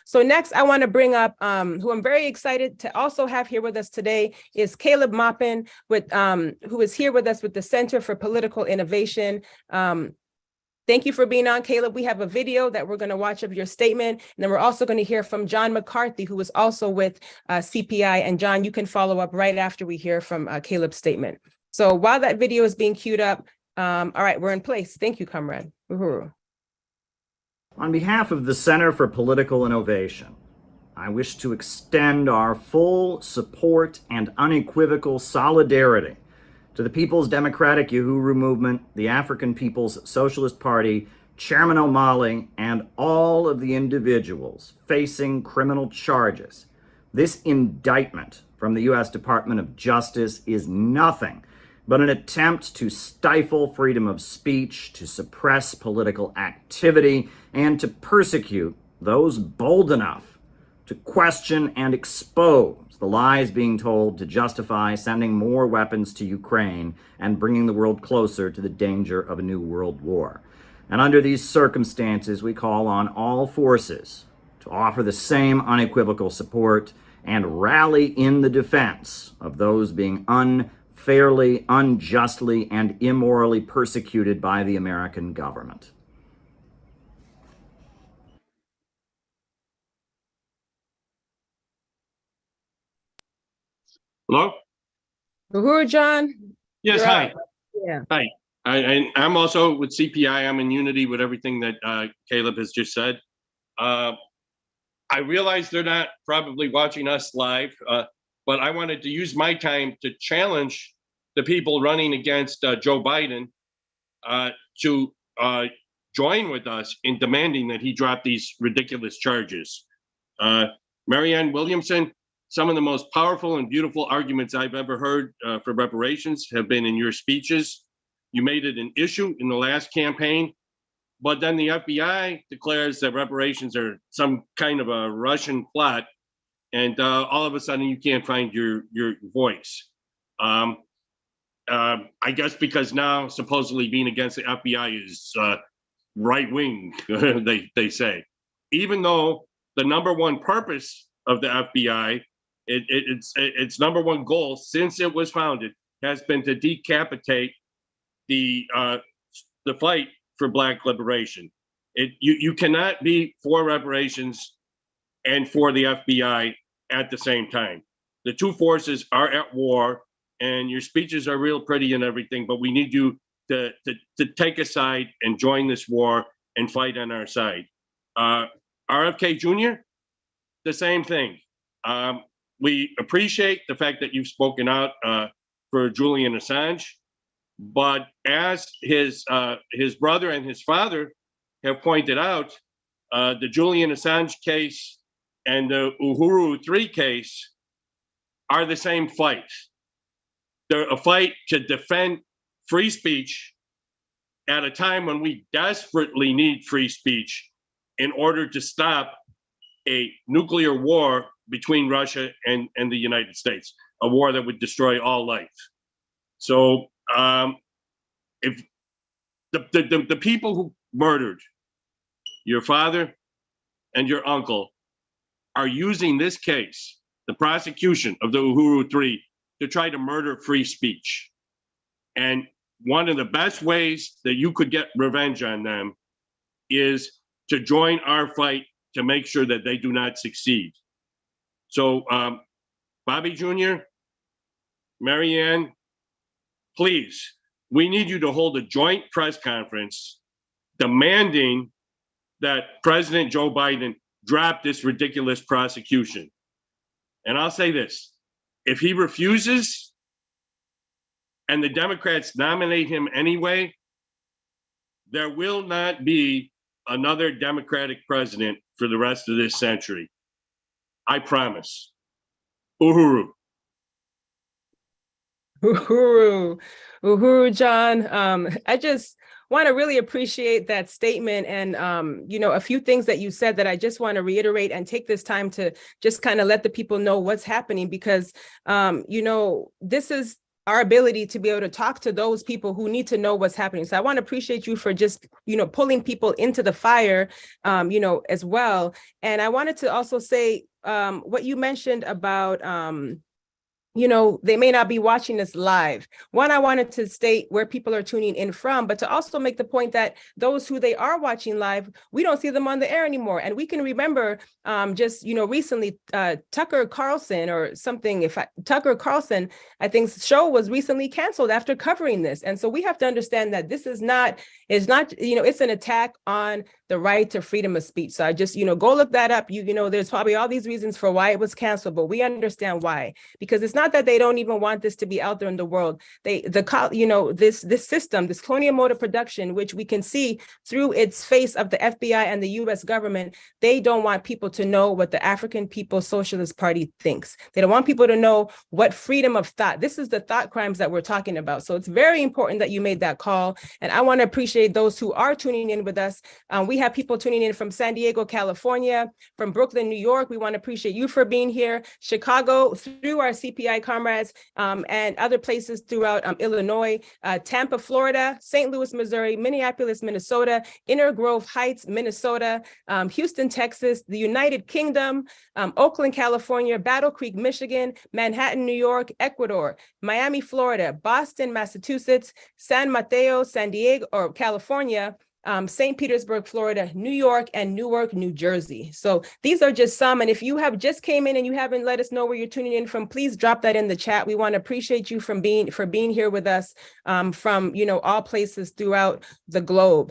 So next, I want to bring up who I'm very excited to also have here with us today is Caleb Maupin, who is here with us with the Center for Political Innovation. Thank you for being on, Caleb. We have a video that we're going to watch of your statement, and then we're also going to hear from John McCarthy, who was also with CPI. And John, you can follow up right after we hear from Caleb's statement. So while that video is being queued up, all right, we're in place. Thank you, Comrade Uhuru. On behalf of the Center for Political Innovation, I wish to extend our full support and unequivocal solidarity to the People's Democratic Uhuru Movement, the African Peoples Socialist Party, Chairman O'Malley, and all of the individuals facing criminal charges. This indictment from the U.S. Department of Justice is nothing but an attempt to stifle freedom of speech, to suppress political activity, and to persecute those bold enough to question and expose the lies being told to justify sending more weapons to Ukraine and bringing the world closer to the danger of a new world war. And under these circumstances, we call on all forces to offer the same unequivocal support and rally in the defense of those being unfairly, unjustly, and immorally persecuted by the American government. Hello? Uhuru, John? Yes, hi. Yeah. Hi. I'm also with CPI. I'm in unity with everything that Caleb has just said. I realize they're not probably watching us live, but I wanted to use my time to challenge the people running against Joe Biden to join with us in demanding that he drop these ridiculous charges. Marianne Williamson, some of the most powerful and beautiful arguments I've ever heard for reparations have been in your speeches. You made it an issue in the last campaign, but then the FBI declares that reparations are some kind of a Russian plot, and all of a sudden you can't find your voice. I guess because now supposedly being against the FBI is right-wing, they say. Even though the number one purpose of the FBI, its number one goal since it was founded has been to decapitate the fight for Black liberation. You cannot be for reparations and for the FBI at the same time. The two forces are at war, and your speeches are real pretty and everything, but we need you to take a side and join this war and fight on our side. RFK Jr., the same thing. We appreciate the fact that you've spoken out for Julian Assange, but as his brother and his father have pointed out, the Julian Assange case and the Uhuru 3 case are the same fight. They're a fight to defend free speech at a time when we desperately need free speech in order to stop a nuclear war between Russia and the United States, a war that would destroy all life. So if the people who murdered your father and your uncle are using this case, the prosecution of the Uhuru 3, to try to murder free speech. And one of the best ways that you could get revenge on them is to join our fight to make sure that they do not succeed. So, Bobby Jr., Marianne, please, we need you to hold a joint press conference demanding that President Joe Biden drop this ridiculous prosecution. And I'll say this, if he refuses and the Democrats nominate him anyway, there will not be another Democratic president for the rest of this century. I promise. Uhuru. Uhuru, John. I just want to really appreciate that statement and, a few things that you said that I just want to reiterate and take this time to just kind of let the people know what's happening because, this is our ability to be able to talk to those people who need to know what's happening. So I want to appreciate you for just, pulling people into the fire, as well. And I wanted to also say what you mentioned about, they may not be watching this live. One, I wanted to state where people are tuning in from, but to also make the point that those who they are watching live, we don't see them on the air anymore. And we can remember recently Tucker Carlson Tucker Carlson, I think show was recently canceled after covering this. And so we have to understand that this is not, it's an attack on the right to freedom of speech. So I just, go look that up. There's probably all these reasons for why it was canceled, but we understand why, because it's not that they don't even want this to be out there in the world. This system, this colonial mode of production, which we can see through its face of the FBI and the US government, they don't want people to know what the African Peoples Socialist Party thinks. They don't want people to know what freedom of thought. This is the thought crimes that we're talking about. So it's very important that you made that call. And I want to appreciate those who are tuning in with us. We have people tuning in from San Diego, California, from Brooklyn, New York. We want to appreciate you for being here. Chicago, through our CPI comrades, and other places throughout Illinois, Tampa, Florida, St. Louis, Missouri, Minneapolis, Minnesota, Inner Grove Heights, Minnesota, Houston, Texas, the United Kingdom, Oakland, California, Battle Creek, Michigan, Manhattan, New York, Ecuador, Miami, Florida, Boston, Massachusetts, San Mateo, San Diego, or California, St. Petersburg, Florida, New York, and Newark, New Jersey. So these are just some. And if you have just came in and you haven't let us know where you're tuning in from, please drop that in the chat. We want to appreciate you for being here with us from all places throughout the globe.